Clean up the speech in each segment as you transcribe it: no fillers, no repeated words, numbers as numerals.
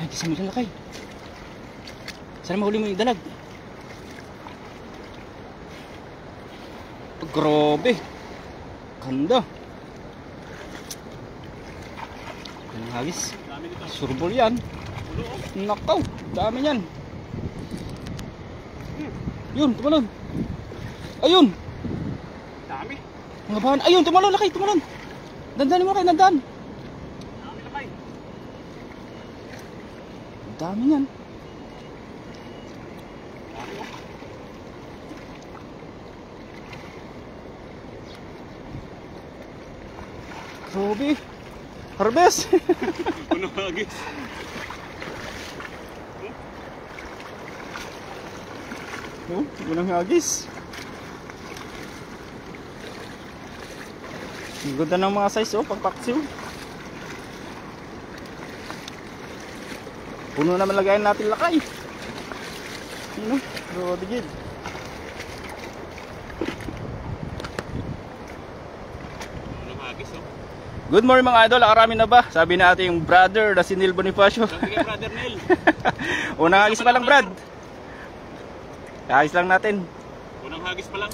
Ay, kisama dyan lakay. Sana mahuli mo yung dalag. Grabe. Ganda. Yan ang hagis. Surbol yan. Nakaw. Dami yan. Yun, tumalon. Ayun. Dami. Mga bahan. Ayun, tumalon lakay, tumalon. Dandanin mo kayo, dandan. Dami lakay. Dami yan. Grabe. Harvest. Puno hagis. Oh, unang hagis. Ang ganda ng mga size oh, pagpaksiw. Puno naman lagayan natin lakay. Ano? Grabe gid. Puno hagis oh. Good morning mga idol, nakarami na ba? Sabi natin yung brother na si Neil Bonifacio. Sabi kay Brother Neil. Unang hagis pa lang Brad. Hagis lang natin. Unang hagis pa lang.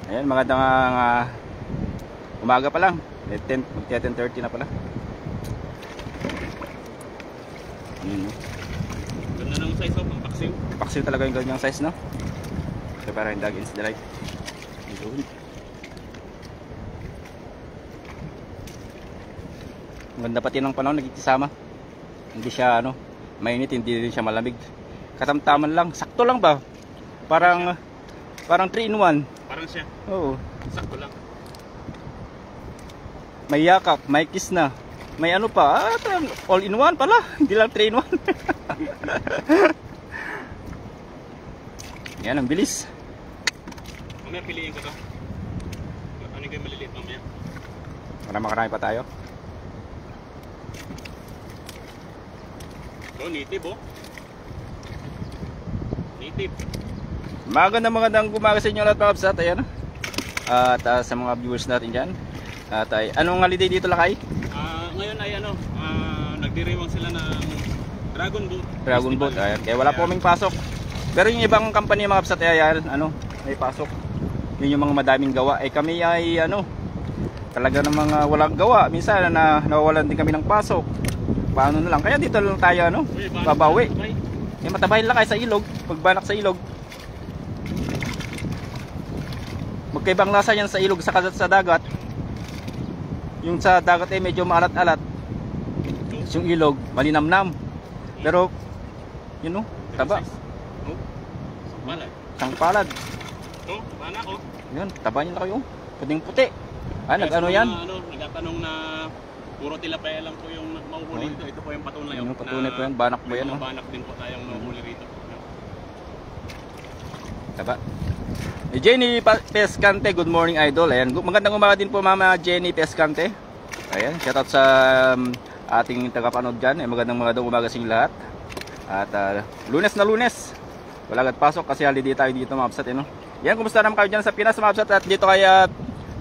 Ayan, magandang umaga pa lang. 10:30 na pala. Ayun, no? Ganda ng size oh, pang paksiw. Paksiw talaga yung ganyang size, no? So para yung dog in the light. Maganda pati ng panahon, nagkikisama. Hindi siya ano, mainit, hindi rin siya malamig. Katamtaman lang, sakto lang ba? Parang 3 in 1. Parang siya. Oo. Sakto lang. May yakap, may kiss na. May ano pa, all in 1 pala. Hindi lang 3 in 1. Yan, ang bilis. Mamaya piliin ko to. Ano yung maliliit mamaya? Para makarami pa tayo. Oh, native oh. Native. Magandang umaga sa inyo lahat mga kapsat. Ayan. At sa mga viewers natin dyan. At anong holiday dito lakay? Ngayon ay ano, nagdiriwang sila ng Dragon Boat. Dragon Boat. Ayan. Kaya wala po kaming pasok. Pero yung ibang company mga kapsat, ayan, ano, may pasok. Yun yung mga madaming gawa. Kami ay ano, talaga ng mga walang gawa. Minsan nawawalan din kami ng pasok. Paano na lang? Kaya dito lang tayo ano, babawi. Matabahin lang kayo sa ilog. Pagbanak sa ilog. Magkaibang lasa yan sa ilog sa dagat. Yung sa dagat ay medyo maalat-alat. Yung ilog, malinamnam. Pero, yun know, taba. Sangpalad. Sangpalad. Oh, banak oh. Yun, taba nyo na kayo. Puting puti. Nag-ano yan? Nagtatanong na puro tilapia lang po yung mahuhuli dito. Ito po yung patunay. Yung patunay po yan, banak po yan. May mga banak din po tayong mahuhuli rito. Taba. Jenny Pescante, good morning idol. Ayan, magandang umaga din po mama Jenny Pescante. Ayan, shoutout sa ating tagapanood dyan. Magandang umaga sa inyo lahat. At lunes na lunes. Wala agad pasok kasi holiday tayo dito mga kapsat. No? Yan, kumusta naman kayo dyan sa Pinas mga kapsat? At dito kaya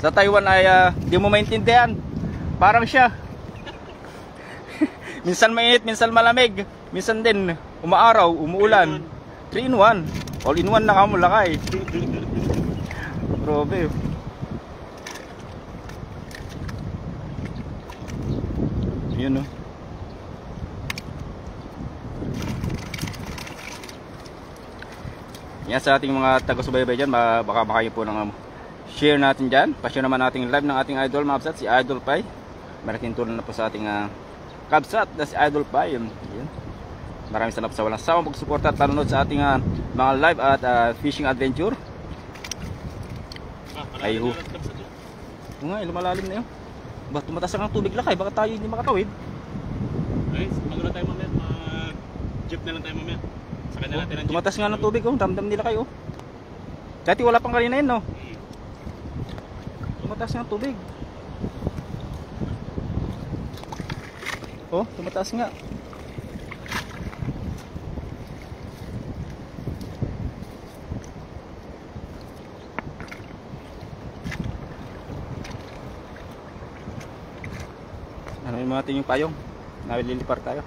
sa Taiwan ay di mo maintindihan. Parang siya. Minsan mainit, minsan malamig. Minsan din umaaraw, umuulan. 3 in 1. All in 1 na kamo lakay. Grabe. Yun oh. Yan sa ating mga taga-subaybay dyan, baka makayo po ng share natin dyan. Pa-share naman nating live ng ating idol mga kapsat, si Idol Pai. Malaking tulong na po sa ating kapsat na si Idol Pai. Yan. Maraming salamat sa walang sawang pagsuporta at panonood sa ating mga live at fishing adventure. Ay ho. Nga, lumalalim na yun. Ba, tumatas ang tubig lakay, baka tayo hindi makatawid. Ay, maganda tayo mamaya. Jeep na lang tayo mamaya. Sa kanya natin ang jeep. Tumatas nga ng tubig, damdam nila kayo. Dati wala pang kanina yun, no? Tumatas nga ng tubig. Oh, tumatas nga. Ano yung mga tingin payong? Nalilipar tayo.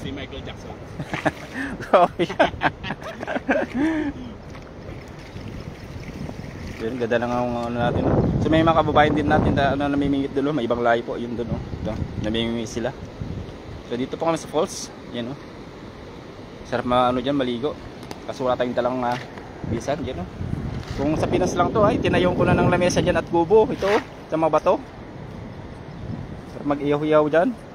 Si Michael Jackson. Grabe. Yun, ganda lang ang ano natin. So may mga kababayan din natin na ano, namimingit doon, may ibang lahi po, yun doon, oh. Ito, namimingit sila. So dito po kami sa falls, yan oh. Sarap ano diyan maligo. Kaso wala tayong dalang bisan, yan oh. Kung sa Pinas lang to ay tinayong ko na ng lamesa diyan at kubo, ito oh, sa mga bato. Sarap mag-iyaw-iyaw diyan.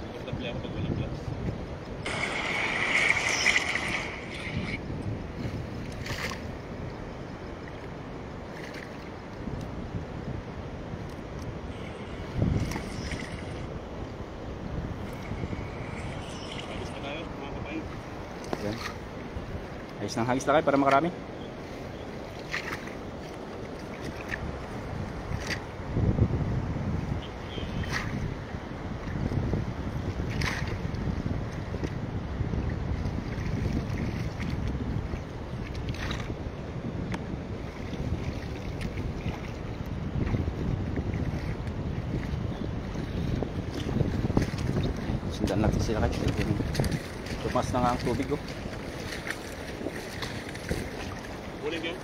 Komportable ako pag walang gloves. Hagis pa tayo, mga kapain. Yan. Ayos ng hagis lakay para makarami. Sundan natin sila kahit tumas na nga ang tubig oh. Bulig yun.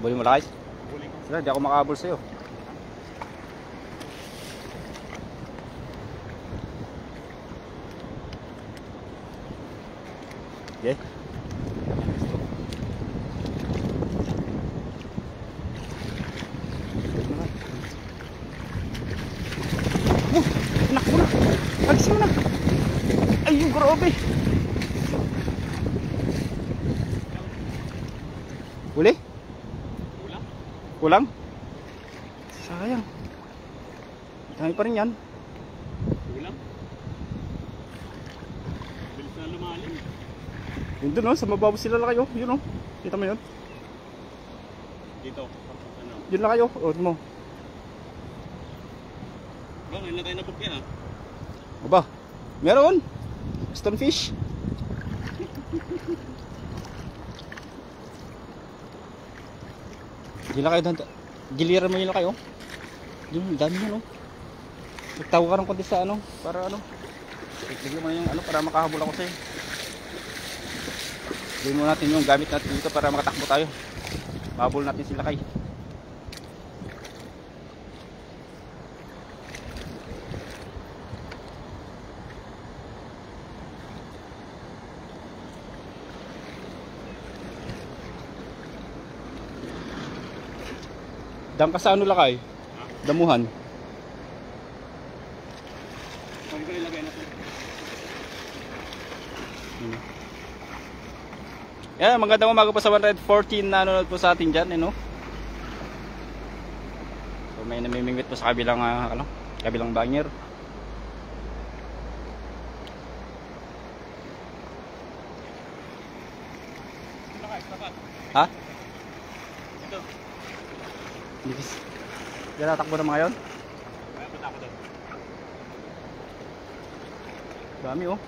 Buli mo lakay. Bulig. Sila, di ako makahabol sa'yo. Okay. Anak mo na. Agis mo na. Ay, yung grabe. Huli? Kulang. Kulang? Sayang. Dami pa rin yan. Kulang. Bilis na lumalim. Yun dun oh, sa mababaw sila lang kayo. Yun oh. Kita mo yun? Dito. Ano? Yun lang kayo. O, mo. Ba, ngayon na tayo nabukyan ah. Aba, meron. Stonefish. Gila kayo doon. Giliran mo yun lang kayo. Yun, dami yun oh. Nagtawa ka ng konti sa ano. Para ano. Bigyan mo na yung ano para makahabol ako sa'yo. Bigyan mo natin yung gamit natin dito para makatakbo tayo. Mahabol natin sila kay. Dam ka sa ano lakay? Damuhan. Pwede ko ilagay natin. Yan, magandang umaga po sa 114 na nanonood po sa atin dyan, no? So may namimingwit po sa kabilang, kabilang banger. Ha? Ito. Yan natakbo na mga yun. Kaya punta ako doon. Dami oh.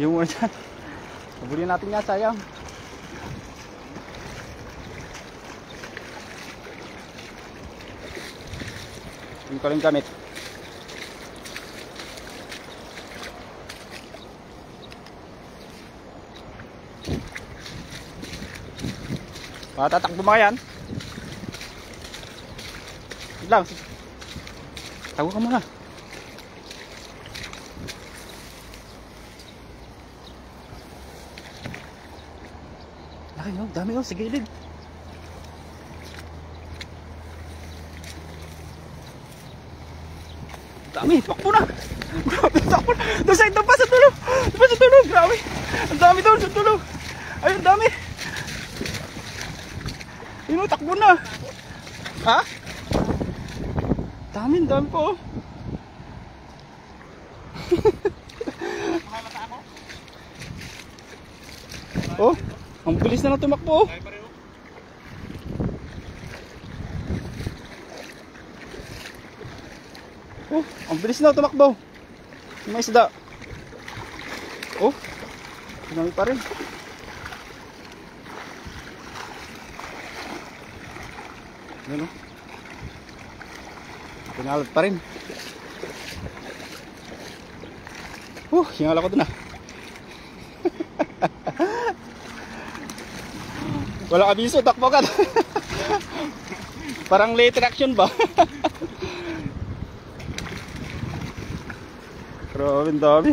Yung muna dyan. Nabuli natin nga, sayang. Yung ko rin gamit. Tatakbo mo yan. Wait lang. Tago ka muna. Laki oh, dami oh, sa gilid. Dami, takbo na. Grabe, takbo na. Doon sa ito pa sa tulog. Doon pa sa tulog, grabe. Ang dami doon sa tulog. Ayun, dami. Yun, takbo na. Ha? Dami po. Oh, ang bilis na lang tumakbo. Tayo pareho. Oh, ang bilis na tumakbo. May isda. Oh, Dami pa rin. Yan o. Pinalat pa rin. Hingal ako dun ah. Wala abiso, takbo ka. Parang late reaction ba? Grabe, ang dami.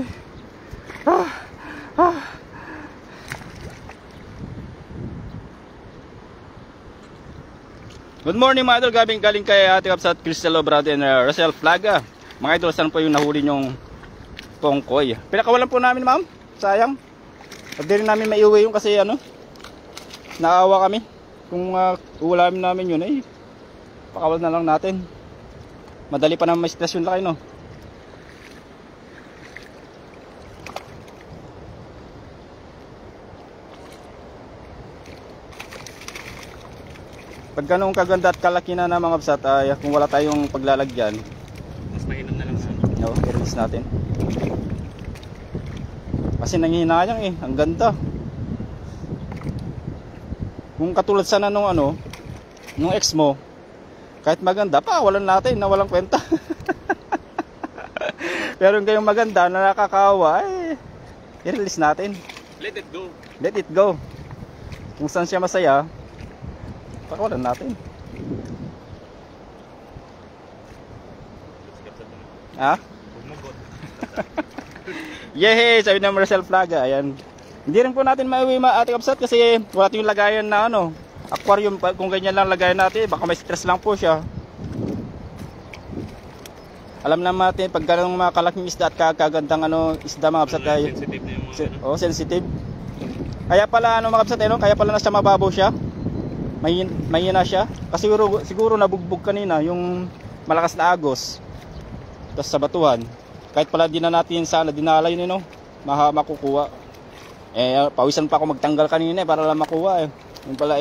Good morning mga idol, galing kay Ate Kaps at Crystal Obrado and Rosel Flaga. Mga idol, saan po yung nahuli nyong tongkoy? Pinakawalan po namin ma'am, sayang. Hindi rin namin maiuwi yung kasi ano, naawa kami. Kung uulamin namin yun ay pakawal na lang natin. Madali pa naman may stress yung laki no. Pag ganun kaganda at kalaki na ng mga kapsat, kung wala tayong paglalagyan, Mas mainam na lang sa i-release natin. Kasi nanghihinayang eh, ang ganda. Kung katulad sana nung ano, nung ex mo, kahit maganda pa, walan natin na walang kwenta. Pero yung kayong maganda na nakakawa, i-release natin. let it go. Let it go. Kung saan siya masaya, pakawalan natin. Ha? Bumugot. Yehey! Sabi ng Marcel Flaga. Ayan. Hindi rin po natin mauwi Ate Kapsat kasi wala tayong lagayan na ano, aquarium. Kung ganyan lang lagayan natin, baka may stress lang po siya. Alam naman natin pag ganang mga kalaking isda at kagandang ano, isda mga Kapsat ay Sensitive na yung mga sensitive. Kaya pala ano mga Kapsat, kaya pala nasa mababaw siya. Mahina siya. Kasi siguro nabugbog kanina yung malakas na agos. Tapos sa batuhan. Kahit pala di na natin sana dinala yun makukuha. Pawisan pa ako magtanggal kanina para lang makuha eh. Yung pala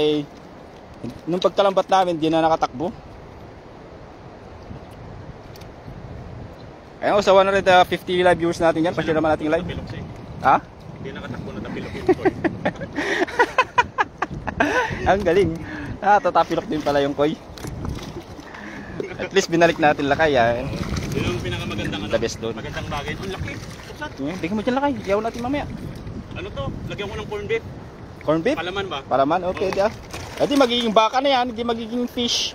nung pagkalambat namin di na nakatakbo. Ayun, sa 150 live viewers natin yan. Pasya naman natin live. Ha? Hindi nakatakbo na tapilok yung koy. Ang galing. Tatapilok din pala yung koy. At least binalik natin lakay. Yun yung pinakamagandang ano. The best doon. Magandang bagay. Ang laki. Kapsat. Bigyan mo dyan lakay. Iyaw natin mamaya. Ano to? Lagyan ko ng corn beef. Corn beef? Palaman ba? Paraman? Okay. Hindi magiging baka na yan. Hindi magiging fish.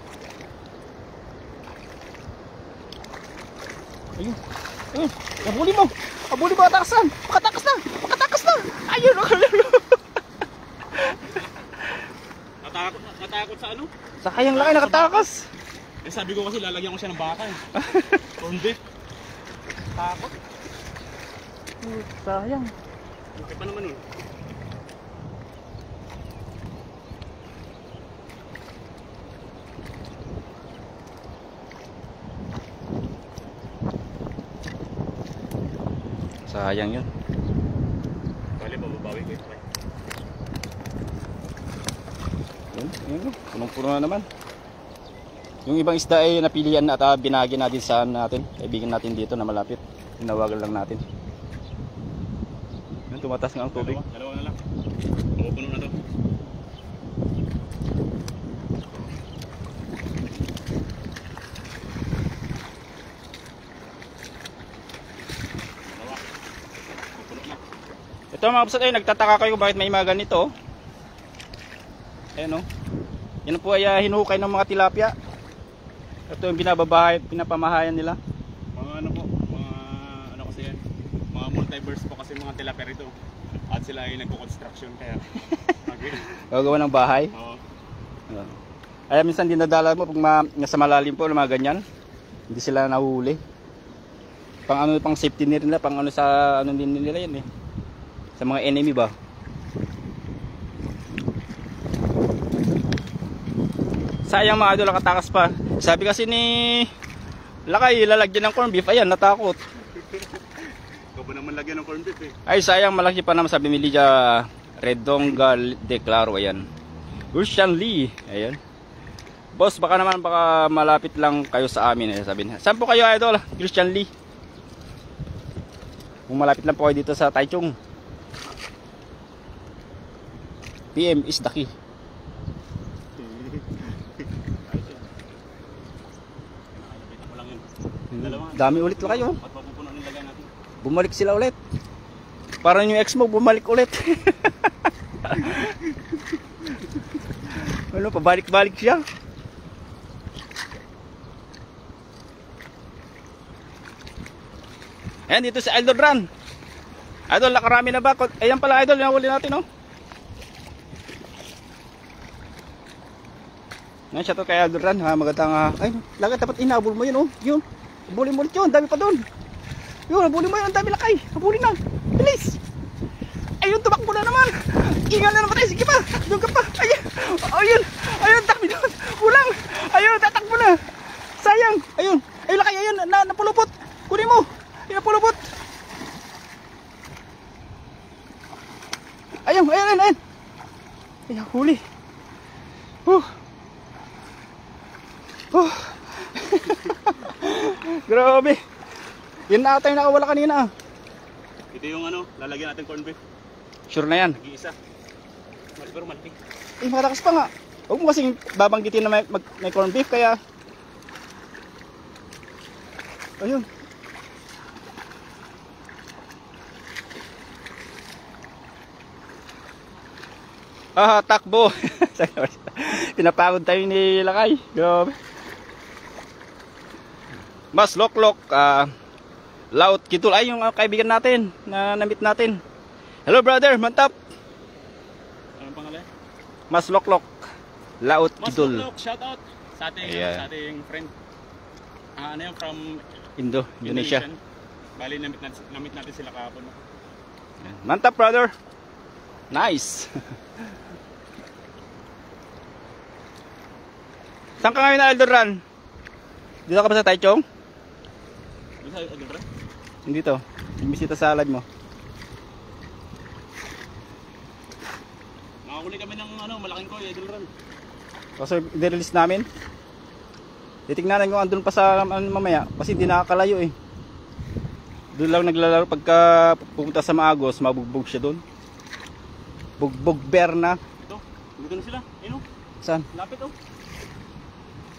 Ayun. Ayun. Abuli mo. Abuli mo. Atakasan. Makatakas na. Makatakas na. Ayun. Natakot sa ano? Sa kayang laki nakatakas. Sabi ko kasi lalagyan ko siya ng baka eh. Corn beef. Takot. Sayang. Okay pa naman nun. Sayang yun. Bale, bababawi ko ito. Yun. Punong-puno na naman. Yung ibang isda ay napilian at binagi natin sa natin. Kaibigan natin dito na malapit. Tinawagan lang natin. Yun, tumatas nga ang tubig. Dalawa na lang. Mapupuno na to. Dalawa. Mapupuno na. Ito mga kapsat ay nagtataka kayo bakit may mga ganito. Ayan o. Yan po ay hinukay ng mga tilapia. Ito yung pinapamahayan nila. Mga ano po, mga ano kasi yan. Mga multiverse po kasi mga tilapia rito. At sila ay nagko-construction kaya. Gagawa ng bahay. Oo. Kaya minsan dinadala mo pag nasa malalim po ng mga ganyan. Hindi sila nahuli. Pang safety nila, pang ano sa ano din nila yan eh. Sa mga enemy ba? Sayang mga idol, nakatakas pa. Sabi kasi ni Lakay, lalagyan ng corn beef. Ayan, natakot. Ikaw ba naman lagyan ng corn beef eh? Ay, sayang, malaki pa naman. Sabi ni Lydia Redonga de Claro. Ayan. Christian Lee. Ayan. Boss, baka malapit lang kayo sa amin. Ayan, sabi niya. Saan po kayo, idol? Christian Lee. Kung malapit lang po kayo dito sa Taichung. PM is the key. Nakalapitan ko lang yun. Dalawa. Dami ulit lang kayo. At mapupuno ang nilagay natin. Bumalik sila ulit. Parang yung ex mo bumalik ulit. Ano, pabalik-balik siya. Ayan, dito si Idol Ran. Idol, nakarami na ba? Ayan pala Idol, yung huli natin, no? Ngayon siya to kay Idol Ran, ha? Magandang, ay, lagay dapat inaabol mo yun, oh. Yun, abulin mo ulit yun, dami pa doon. Yun, abulin mo yun, ang dami lakay. Abulin na, bilis. Ayun, tumakbo na naman. Ingal na naman tayo, sige pa. Doon ka pa. Ayun, ayun, ayun, takbi doon. Kulang. Ayun, tatakbo na. Sayang. Ayun, ayun lakay, ayun, napulupot. Kunin mo. Ayun, napulupot. Ayun, ayun, ayun, ayun. Ayun, huli. Grabe. Yun na ata yung nakawala kanina. Ito yung ano, lalagyan natin corn beef. Sure na yan. Nag-iisa. Pero malaki. Eh, makatakas pa nga. Huwag mo kasing babanggitin na may corn beef, kaya... Ayun. Takbo. Pinapagod tayo ni Lakay. Grabe. Mas Loklok, Laut Kitul. Ay, yung kaibigan natin na na-meet natin. Hello brother, mantap. Anong pangalan? Mas Loklok, Laut Mas Kitul. Loklok, shout out sa ating, Ayan. sa ating friend. Ano yung from Indonesia. Indonesian. Bali, na-meet natin sila kahapon. Mantap brother. Nice. Saan ka ngayon na Idol Ran? Dito ka ba sa Taichung? Bisa agad bro? Hindi to. Bumisita sa live mo. Nakakuli kami ng ano, malaking koy, Idol Ran. Kasi i-release namin. Titignan ko andun pa sa mamaya kasi hindi nakakalayo eh. Doon lang naglalaro pagka pupunta sa Maagos, mabugbog siya doon. Bugbog bear na. Ito, dito na sila. Ayun oh, Saan? lapit oh.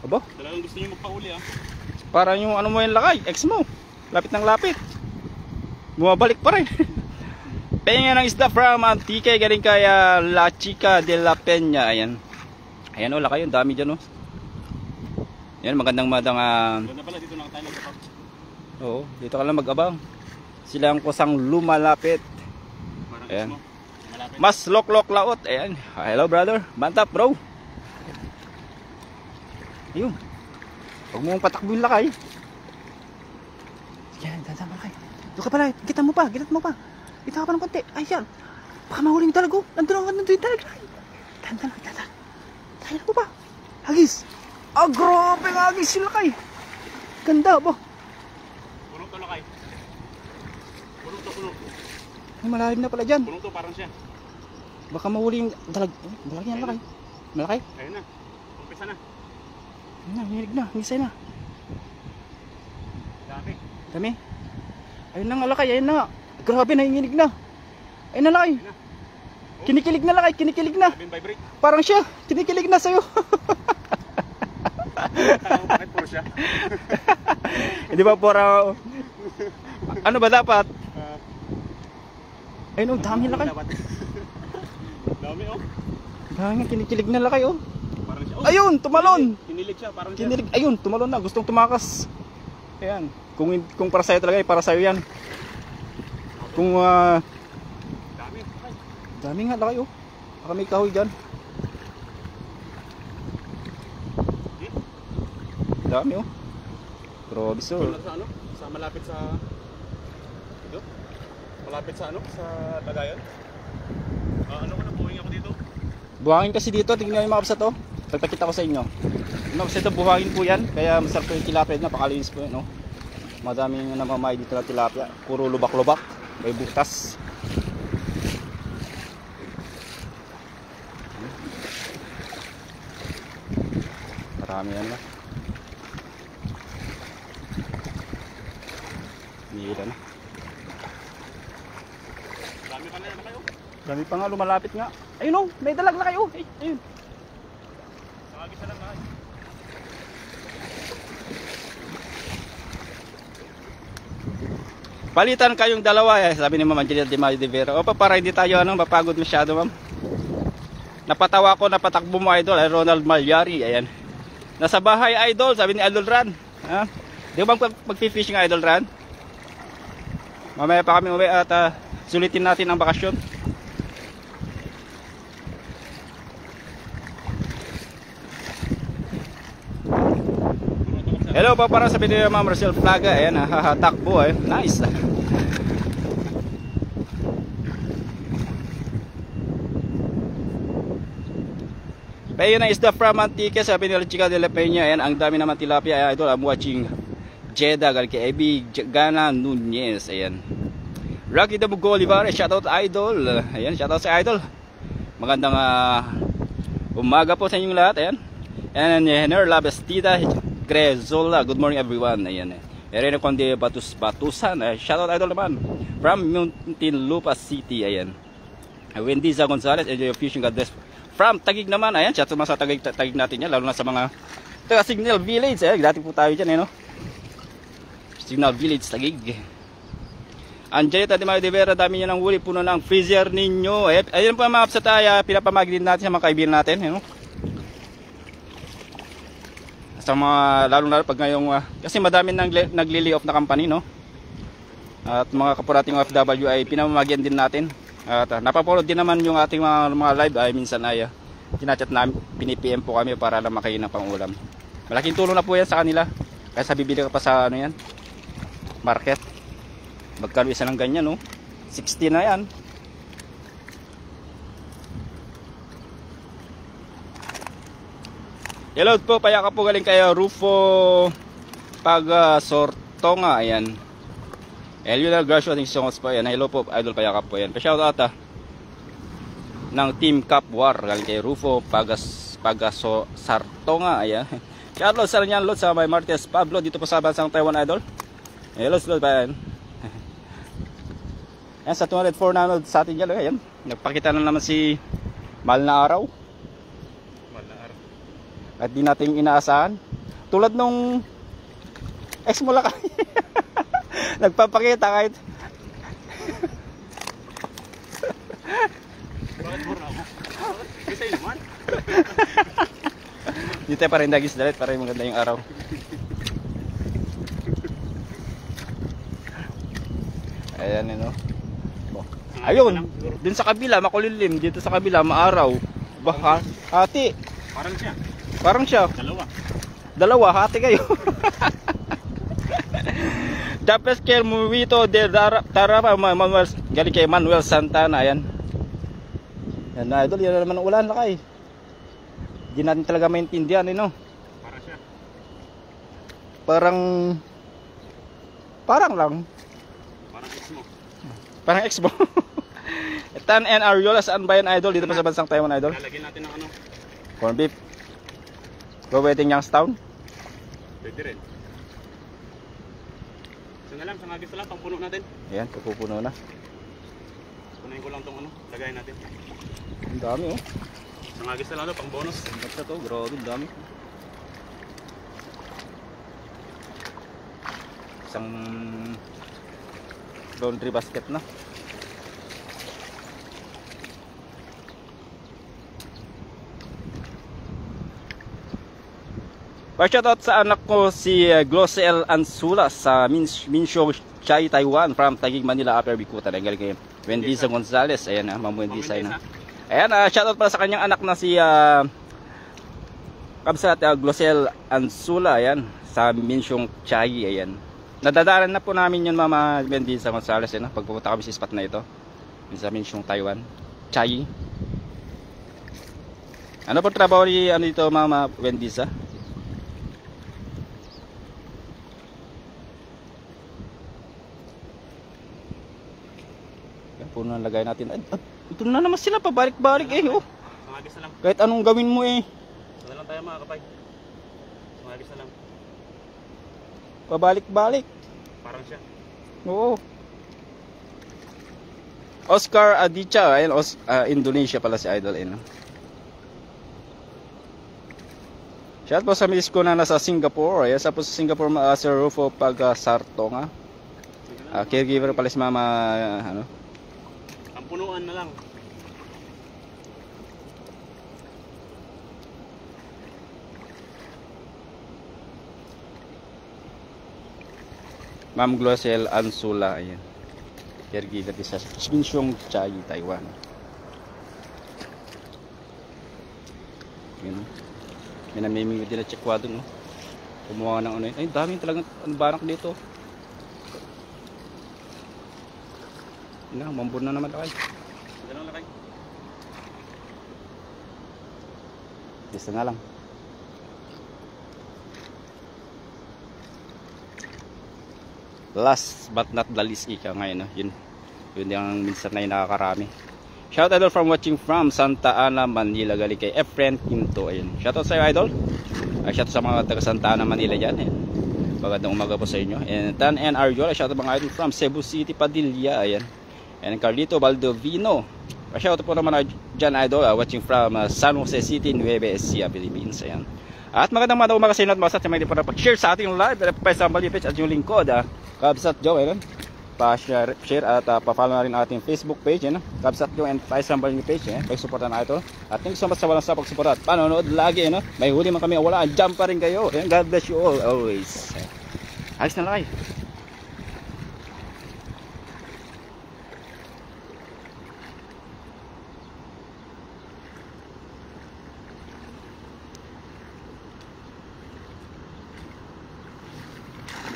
Aba? Talagang gusto niyo magpauli ah. Parang yung ano mo yung Lakay, ex mo. Lapit ng lapit. Bumabalik pa rin. Pengen ng isda from Antique, galing kay La Chica de la Peña. Ayan. Ayan o, Lakay, yung dami dyan o. Ayan, magandang Ganda pala, dito lang tayo nagkapag. Oo, dito ka lang mag-abang. Sila ang kusang lumalapit. Parang Ayan. mo. Malapit. Mas Loklok Laot. Ayan. Hello brother. Mantap bro. Ayun. Huwag mo patakbo yung Lakay. Yan, dandan Lakay. Doon ka pala. Kita mo pa. Kita ka pa ng konti. Ay yan. Baka mahuli yung talago. Nandun yung talago. Dandan. Tayo na po pa. Hagis. Ah, grabe nga hagis yung Lakay. Ganda ba? Puno to Lakay. Puno. Ay, malalim na pala dyan. Puno to, parang siya. Baka mahuli yung dalag. Malaki yan Lakay. Malaki. Ayun na. Umpisa na. Ayun na, hinilig na. Misay na. Dami. Ayun na nga Lakay. Ayun na nga. Grabe, nahinginig na. Ayun na Lakay. Ayun na. Kinikilig na Lakay. Kinikilig na. Sabihin vibrate. Parang siya. Kinikilig na sa'yo. Bakit puro siya? Hindi ba pura... Ano ba dapat? Ayun oh, dami Lakay. Dami oh. Dami nga, kinikilig na Lakay oh. Parang siya. Oh, Ayun, tumalon. Kinilig siya, parang siya. Kinilig. Ayun, tumalon na. Gustong tumakas. Ayan. Kung para sa'yo talaga, para sa'yo yan. Kung Dami. dami nga Lakay oh. Baka may kahoy dyan. Dami oh. Grabe sir. Sa ano? Sa malapit sa ito? Malapit sa ano? Sa Lagayan? Ano ko na buhing ako dito? Buhangin kasi dito. Tingnan yung mga kapsat oh. Pagpakita ko sa inyo. Yung mga kapsat ito, buhangin po yan. Kaya masarap po yung tilapia. Napakalinis po yun oh. Madaming namamay dito na tilapia. Puro lubak-lubak. May butas. Marami yan na. Nihila na. Dami ka na kayo. Dami pa nga, lumalapit nga. Ayun oh, may dalag na kayo. Ay, ayun. Nakagisa lang na. Palitan kayong dalawa eh, sabi ni Ma'am Angelina Di Mayo de Vera. Opa, para hindi tayo mapagod masyado, ma'am. Napatawa ko, napatakbo mo, idol, ay Ronald Malyari, ayan. Nasa bahay, idol, sabi ni Idol Ran. Ha? Di ba mag-fishing, Idol Ran? Mamaya pa kami uwi at sulitin natin ang bakasyon. Hello po, para sa video Ma'am Rosel Flaga, ayan, takbo eh, nice. Payo na isda from Antique, sabi ni Chica de la Peña, ayan, ang dami naman tilapia, ayan, idol, I'm watching Jeddah, galing kay Ebi Gana Nunez, ayan. Rocky de Bugo Olivares, shoutout idol, ayan, shoutout sa idol. Magandang umaga po sa inyong lahat, ayan. And Henner Labestida Grezola, good morning everyone, ayan. Erena Conde Batusan, shoutout idol naman. From Muntinlupa City, ayan. Wendiza Gonzalez, enjoy your fishing, God bless. From Taguig naman, ayan, chat sa Taguig natin yan, lalo na sa mga taga Signal Village, dati po tayo dyan, no? Signal Village, Taguig. Angelita Di Mayo de Vera, dami nyo ng huli, puno ng freezer ninyo. Ayun po mga kapsa tayo, pinapamagi din natin sa mga kaibigan natin, sa mga, lalo na pag ngayong, kasi madami nang nagli-lay off na company, no? At mga kapurating OFW ay pinamamagyan din natin. At napapanood din naman yung ating mga live ay minsan ay tinachat namin, pinipm po kami para lang makain ng pangulam. Malaking tulong na po yan sa kanila. Kaya sa bibili ka pa sa ano yan, market. Magkano isa ng ganyan, no? 60 na yan. Hello po, payaka po galing kayo Rufo Sortonga, ayan. Elvina Garcio, ating songs po, ayan. Hello po, idol, payaka po, ayan. Pa-shout out ng Team Cup War galing kay Rufo Sartonga, ayan. Shout out sa Ranyan Lot sa may Martes Pablo dito po sa bansang Taiwan, idol. Hello, Slot, ayan. Ayan, sa 204 na sa atin dyan, ayan. Nagpakita na naman si Mahal na Araw. At di natin inaasahan. Tulad nung ex mo lang nagpapakita kahit Kasi naman. dito pa rin dagis dalit para maganda yung araw. Ayan, no? Ayun, dun sa kabila makulilim, dito sa kabila maaraw. Bah, hati. Parang siya. Dalawa, hati kayo. Dapes kay Muwito de Tarapa, Manuel, galing kay Manuel Santana, ayan. Yan na, idol, yan naman ang ulan lakay. Hindi natin talaga maintindihan, no? Para siya. Parang lang. Parang ex mo. Parang ex mo. Tan and Ariola, saan ba yan, idol? Dito pa sa bansang Taiwan, idol. Lalagyan natin ng ano? Corn beef. Wedding Youngstown. Pwede rin. So na lang, sa ngagis na lang, pang puno natin. Ayan, pupuno na. Punuin ko lang tong ano, lagayin natin. Ang dami, oh. Sa ngagis na lang ito, pang bonus. Basta to, grabe, ang dami. Isang laundry basket na. Pa-shoutout sa anak ko si Glosel Ansula sa Minsho Chai, Taiwan, from Taguig, Manila, Upper Bikutan. Galing kay Wendiza Gonzalez. Ayan, Ma'am Wendiza. Ayan, shoutout para sa kanyang anak na si Kabsat Glosel Ansula. Ayan, sa Minsho Chai. Ayan. Nadadaran na po namin yun, Mama Wendiza Gonzalez. Ayan, pag pumunta kami sa spot na ito. Sa Minsho Taiwan. Chai. Ano po trabaho ni dito, Mama Wendiza? Puno na lagay natin. Ito na naman sila, pabalik-balik eh. Oh. Sangagis na lang. Kahit anong gawin mo eh. So na lang tayo mga kapay. Sangagis na lang. Pabalik-balik. Parang siya. Oo. Oscar Adicha, ayun, Indonesia pala si Idol, ayun. Shout po sa miss ko na nasa Singapore. Ayan, sa po sa Singapore, Sir Rufo Sartonga. Caregiver pala si Mama, ano. Ang punuan na lang. Ma'am Glosel Ansula, ayan. Caregiver sa Xinxiong Chai, Taiwan. Yun. May namimingwid din na chekwado, no? Kumuha ng ano yun. Ay, daming talagang barak dito. Yun na, mambun na naman lakay. Ganun lakay. Isa na lang. Last but not the least, ika ngayon, no? Yun yung minsan na yung nakakarami. Shout out from watching from Santa Ana, Manila, galing kay Efren Quinto. Ayun. Shout out sa iyo, Idol. Shout out sa mga taga Santa Ana, Manila dyan. Ayun. Magandang umaga po sa inyo. And Tan and Arjola, shout out mga Idol from Cebu City, Padilla. Ayan. And Carlito Baldovino. Shout out po naman dyan, Idol, watching from San Jose City, Nueva Ecija, Philippines. Ayan. At magandang umaga sa inyo at mga sa mga pag-share sa ating live. Pa-sample page at yung lingkod. Kabsat Joe, ayun. Pa-share at pa-follow na rin ating Facebook page, ayun. Kabsat Joe and pa-sample yung page, ayun. Pag-suportan na ito. At thank you so much sa walang sa pag-suporta at panonood lagi, ayun. May huli man kami o wala, jump pa rin kayo. Ayun. God bless you all always. Ayos na lang.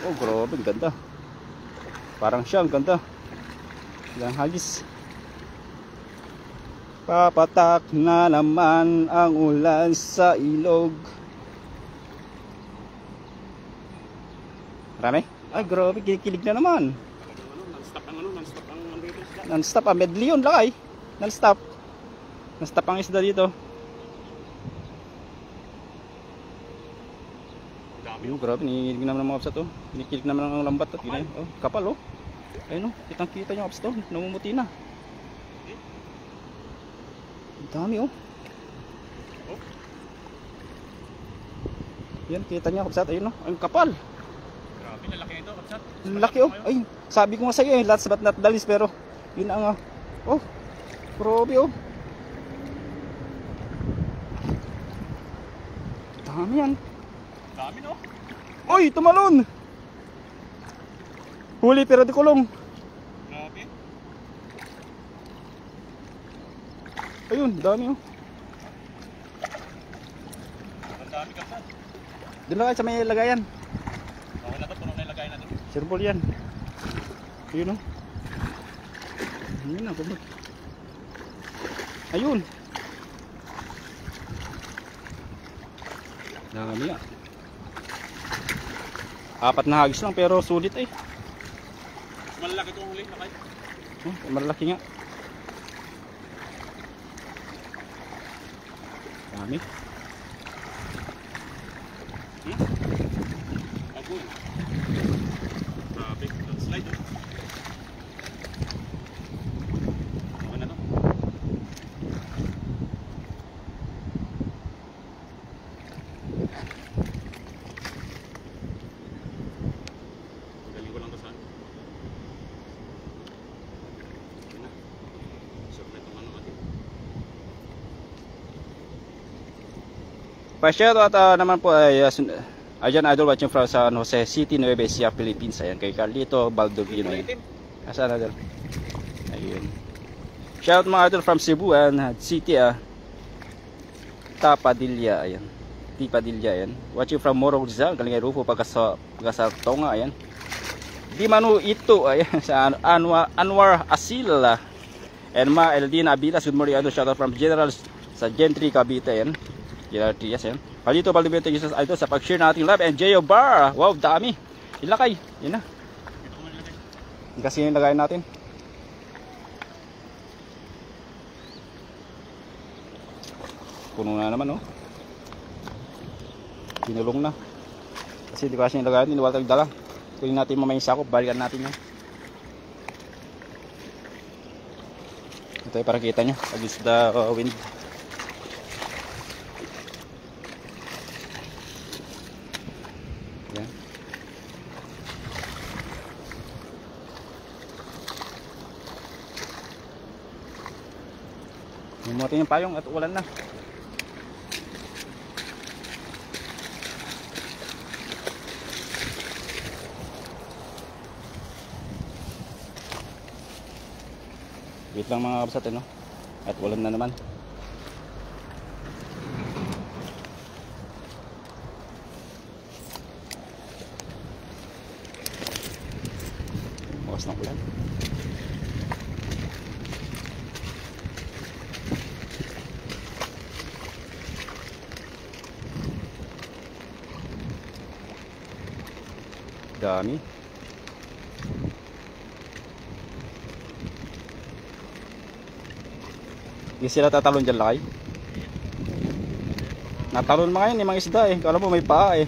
Oh, grabe, ang ganda. Parang siya, ang ganda. Ilang hagis. Papatak na naman ang ulan sa ilog. Marami? Ay, grabe, kinikilig na naman. Non-stop ang medley yun, lakay. Non-stop. Non-stop ang isda dito. Oh, grabe, kinikilig naman ang mga kapsat, oh. Kinikilig naman ang lambat at ginay. Oh, kapal, oh. Ayun, oh. Kitang-kita nyo kapsat, oh. Namumuti na. Ang dami, oh. Yan, kita nyo kapsat. Ayun, oh. Ang kapal. Grabe, lalaki ito kapsat. Ang laki, oh. Ay, sabi ko nga sa'yo, eh. Last but not the least, pero yun ang, oh. Grabe, oh. Dami yan. Dami, no? Uy, tumalon! Huli pero di kulong. Grabe. Ayun, dami, oh. Ang dami kapsat. Doon lang sa may lagayan. Okay na to, puno na ilagay natin. Sirbol yan. Ayun, oh. Ayun na, kumot. Ayun. Dami nga. Apat na hagis lang pero sulit, eh. Malaki itong huli, lakay. Oh, malaki nga. Dami. Agoy. Grabe, slide, oh. Okay na to. Galing ko lang to saan. Okay na. Sarap na itong ano natin. Pa-share at naman po ay Ayan, Idol, watching from San Jose City, Nueva Ecija, Philippines. Ayan, kay Carlito Baldovino. Asan na, Idol? Ayun. Shout out mga Idol from Cebu and City, Tapadilla. Ayan. Tipadilla, ayan. Watching from Moro Rizal, galing kay Rufo Pagkasartonga. Ayan. Di Manu ito, ayan, sa Anwar Asila. And Ma Eldina Abilas, good morning, Idol. Shout out from General sa Gentry, Cavite. Ayan. General Trias, ayan. Palito, Baldovino, thank you Idol sa pag-share nating live. And J.O. Bar, wow, dami. Ilakay, yun na. Kasi yung lagayin natin. Puno na naman, oh. Pinulong na. Kasi di ko kasi yung lagayin, hindi wala tayong dala. Kunin natin mamaya yung sakop, balikan natin yan. Ito para kita nyo against the wind. Yan. Bumuti yung payong at ulan na. Wait lang mga kabsat, no? At ulan na naman. Bukas ng ulan. Dami. Hindi sila tatalon dyan, lakay. Natalon mga yun, yung mga isda eh. Kala mo may paa eh.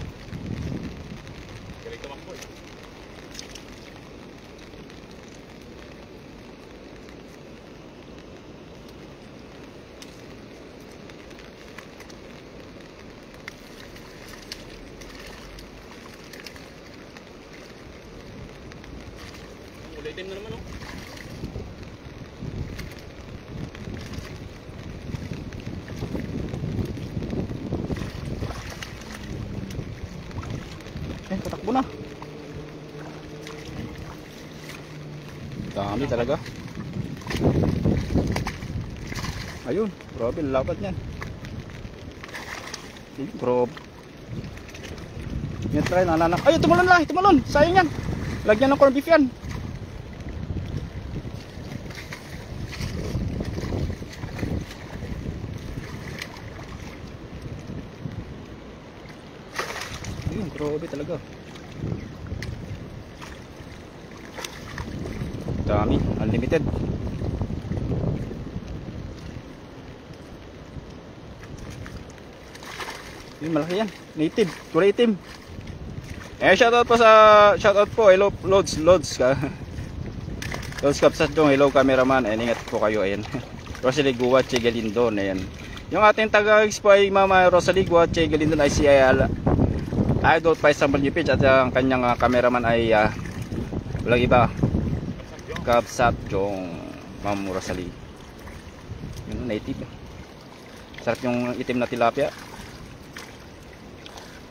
Ulitin na naman, oh. Patakbo na. Dami talaga. Ayun, grabe, lalapat niyan. Grabe. Yan try, nananak. Ayun, tumalon lang, tumalon. Sayang yan. Lagyan ng corned beef yan. Ayun, grabe talaga. Dami, unlimited. Yung malaki yan, native, kulay itim. Shoutout po, hello Lods ka. Lods Kapsat Jong, hello cameraman, ingat po kayo, ayan. Rosalie Guwa, Che Galindon, ayan. Yung ating taga-expo ay Mama Rosalie Guwa, Che Galindon ay si Idol Paisang Balyupage at ang kanyang cameraman ay walang iba, Kapsat Jong, Mama Rosalie. Yung native. Sarap yung itim na tilapia.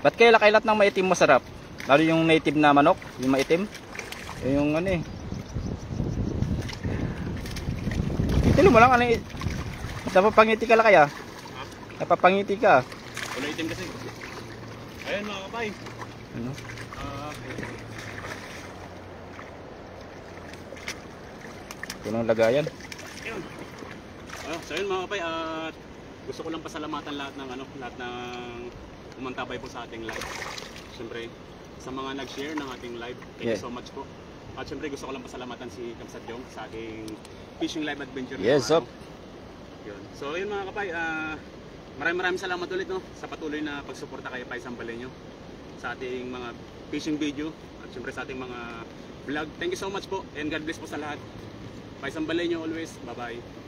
Ba't kaya kailat ng maitim masarap? Lalo yung native na manok, yung maitim. Yung ano eh. Itilo mo lang ano eh. Napapangiti ka lang kaya? Napapangiti ka. Wala itim kasi. Ayan mga kapay. Ano? Punong lagayan. Ayun. So yun mga kapay, at gusto ko lang pasalamatan lahat ng umantabay po sa ating live. Siyempre, sa mga nag-share ng ating live, thank you so much po. At siyempre gusto ko lang pasalamatan si Kapsat Jong sa ating fishing live adventure. Yes, up. Yun. So yun mga kapay, maraming salamat ulit no, sa patuloy na pagsuporta kay Paisang Balenyo sa ating mga fishing video at siyempre sa ating mga vlog. Thank you so much po and God bless po sa lahat. Paisang Balenyo always. Bye bye.